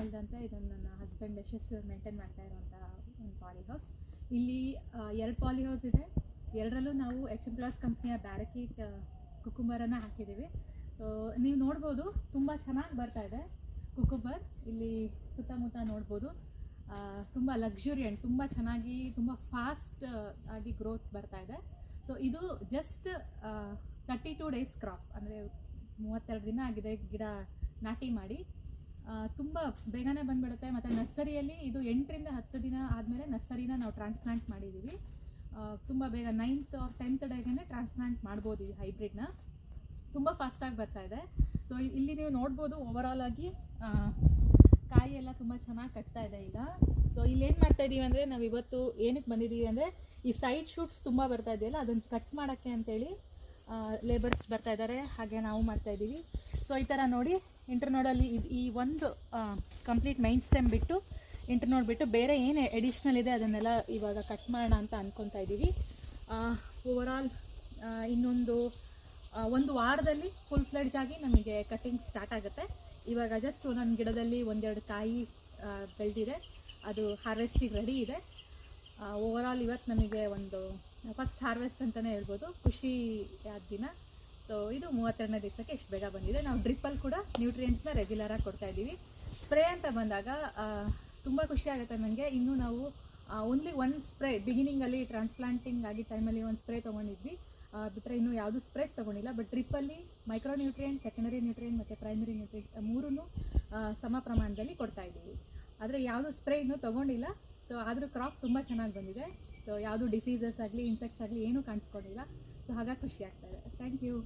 ಹೇಳಿದಂತೆ ಇದನ್ನು ನನ್ನ ಹಸ್ಬೆಂಡ್ ಯಶಸ್ವಿ ಮೇಂಟೈನ್ ಮಾಡ್ತಾ ಇರುವಂಥ ಒಂದು ಪಾಲಿ ಹೌಸ್. ಇಲ್ಲಿ 2 ಪಾಲಿ ಹೌಸ್ ಇದೆ. ಎರಡರಲ್ಲೂ ನಾವು ಎಕ್ಸೆಂಪ್ಲಾಸ್ ಕಂಪ್ನಿಯ ಬ್ಯಾರಕೀಟ್ ಕುಕುಂಬರನ್ನು ಹಾಕಿದ್ದೀವಿ. ಸೊ ನೀವು ನೋಡ್ಬೋದು, ತುಂಬ ಚೆನ್ನಾಗಿ ಬರ್ತಾ ಇದೆ ಕುಕುಂಬರ್. ಇಲ್ಲಿ ಸುತ್ತಮುತ್ತ ನೋಡ್ಬೋದು, ತುಂಬ ಲಕ್ಸುರಿಯಂಟ್, ತುಂಬ ಚೆನ್ನಾಗಿ, ತುಂಬ ಫಾಸ್ಟ್ ಆಗಿ ಗ್ರೋತ್ ಬರ್ತಾ ಇದೆ. ಸೊ ಇದು ಜಸ್ಟ್ 32 ಡೇಸ್ ಕ್ರಾಪ್, ಅಂದರೆ 32 ದಿನ ಆಗಿದೆ ಗಿಡ ನಾಟಿ ಮಾಡಿ. ತುಂಬ ಬೇಗನೆ ಬಂದುಬಿಡುತ್ತೆ. ಮತ್ತು ನರ್ಸರಿಯಲ್ಲಿ ಇದು 8ರಿಂದ 10 ದಿನ ಆದಮೇಲೆ ನರ್ಸರಿನ ನಾವು ಟ್ರಾನ್ಸ್ಪ್ಲಾಂಟ್ ಮಾಡಿದ್ದೀವಿ. ತುಂಬ ಬೇಗ 9th or 10th ಡೇಗೆ ಟ್ರಾನ್ಸ್ಪ್ಲಾಂಟ್ ಮಾಡ್ಬೋದು ಈ ಹೈಬ್ರಿಡ್ನ. ತುಂಬ ಫಾಸ್ಟಾಗಿ ಬರ್ತಾ ಇದೆ. ಸೊ ಇಲ್ಲಿ ನೀವು ನೋಡ್ಬೋದು, ಓವರಾಲ್ ಆಗಿ ಕಾಯಿ ಎಲ್ಲ ತುಂಬ ಚೆನ್ನಾಗಿ ಕಟ್ತಾ ಇದೆ ಈಗ. ಸೊ ಇಲ್ಲೇನು ಮಾಡ್ತಾ ಇದ್ದೀವಿ ಅಂದರೆ, ನಾವು ಇವತ್ತು ಏನಕ್ಕೆ ಬಂದಿದ್ದೀವಿ ಅಂದರೆ, ಈ ಸೈಡ್ ಶೂಟ್ಸ್ ತುಂಬ ಬರ್ತಾ ಇದೆಯಲ್ಲ, ಅದನ್ನು ಕಟ್ ಮಾಡೋಕ್ಕೆ ಅಂತೇಳಿ ಲೇಬರ್ಸ್ ಬರ್ತಾ ಇದ್ದಾರೆ, ಹಾಗೆ ನಾವು ಮಾಡ್ತಾ ಇದ್ದೀವಿ. ಸೊ ಈ ಥರ ನೋಡಿ, ಇಂಟರ್ನೋಡಲ್ಲಿ ಈ ಒಂದು ಕಂಪ್ಲೀಟ್ ಮೈನ್ ಸ್ಟೆಮ್ ಬಿಟ್ಟು, ಇಂಟರ್ನೋಡ್ ಬಿಟ್ಟು ಬೇರೆ ಏನು ಎಡಿಷ್ನಲ್ ಇದೆ ಅದನ್ನೆಲ್ಲ ಇವಾಗ ಕಟ್ ಮಾಡೋಣ ಅಂತ ಅಂದ್ಕೊತಾ ಇದ್ದೀವಿ. ಓವರಾಲ್ ಇನ್ನೊಂದು 1 ವಾರದಲ್ಲಿ ಫುಲ್ ಫ್ಲೆಡ್ಜ್ ಆಗಿ ನಮಗೆ ಕಟ್ಟಿಂಗ್ ಸ್ಟಾರ್ಟ್ ಆಗುತ್ತೆ. ಇವಾಗ ಜಸ್ಟ್ ನನ್ನ ಗಿಡದಲ್ಲಿ 1-2 ಕಾಯಿ ಬೆಳೆದಿದೆ, ಅದು ಹಾರ್ವೆಸ್ಟಿಗೆ ರೆಡಿ ಇದೆ. ಓವರಾಲ್ ಇವತ್ತು ನಮಗೆ ಒಂದು ಫಸ್ಟ್ ಹಾರ್ವೆಸ್ಟ್ ಅಂತಲೇ ಹೇಳ್ಬೋದು, ಖುಷಿಯಾದ ದಿನ. ಸೊ ಇದು 32ನೇ ದಿವಸಕ್ಕೆ ಇಷ್ಟು ಬೇಗ ಬಂದಿದೆ. ನಾವು ಡ್ರಿಪ್ಪಲ್ಲಿ ಕೂಡ ನ್ಯೂಟ್ರಿಯೆಂಟ್ಸ್ನ ರೆಗ್ಯುಲರಾಗಿ ಕೊಡ್ತಾ ಇದ್ದೀವಿ. ಸ್ಪ್ರೇ ಅಂತ ಬಂದಾಗ ತುಂಬ ಖುಷಿ ಆಗುತ್ತೆ ನನಗೆ. ಇನ್ನೂ ನಾವು ಓನ್ಲಿ 1 ಸ್ಪ್ರೇ ಬಿಗಿನಿಂಗಲ್ಲಿ ಟ್ರಾನ್ಸ್ಪ್ಲಾಂಟಿಂಗ್ ಆಗಿ ಟೈಮಲ್ಲಿ 1 ಸ್ಪ್ರೇ ತೊಗೊಂಡಿದ್ವಿ, ಬಿಟ್ಟರೆ ಇನ್ನೂ ಯಾವುದು ಸ್ಪ್ರೇಸ್ ತೊಗೊಂಡಿಲ್ಲ. ಬಟ್ ಡ್ರಿಪ್ಪಲ್ಲಿ ಮೈಕ್ರೋ ನ್ಯೂಟ್ರಿಯೆಂಟ್, ಸೆಕೆಂಡರಿ ನ್ಯೂಟ್ರಿಯೆಂಟ್ ಮತ್ತು ಪ್ರೈಮರಿ ನ್ಯೂಟ್ರಿಯೆಂಟ್ಸ್ ಮೂರೂ ಸಮ ಪ್ರಮಾಣದಲ್ಲಿ ಕೊಡ್ತಾ ಇದ್ದೀವಿ. ಆದರೆ ಯಾವುದು ಸ್ಪ್ರೇ ಇನ್ನೂ ತೊಗೊಂಡಿಲ್ಲ. ಸೊ ಆದರೂ ಕ್ರಾಪ್ ತುಂಬ ಚೆನ್ನಾಗಿ ಬಂದಿದೆ. ಸೊ ಯಾವುದು ಡಿಸೀಸಸ್ ಆಗಲಿ, ಇನ್ಸೆಕ್ಟ್ಸ್ ಆಗಲಿ ಏನೂ ಕಾಣಿಸ್ಕೊಂಡಿಲ್ಲ. ಸೊ ಹಾಗಾಗಿ ಖುಷಿ ಆಗ್ತಾಯಿದೆ. Thank you.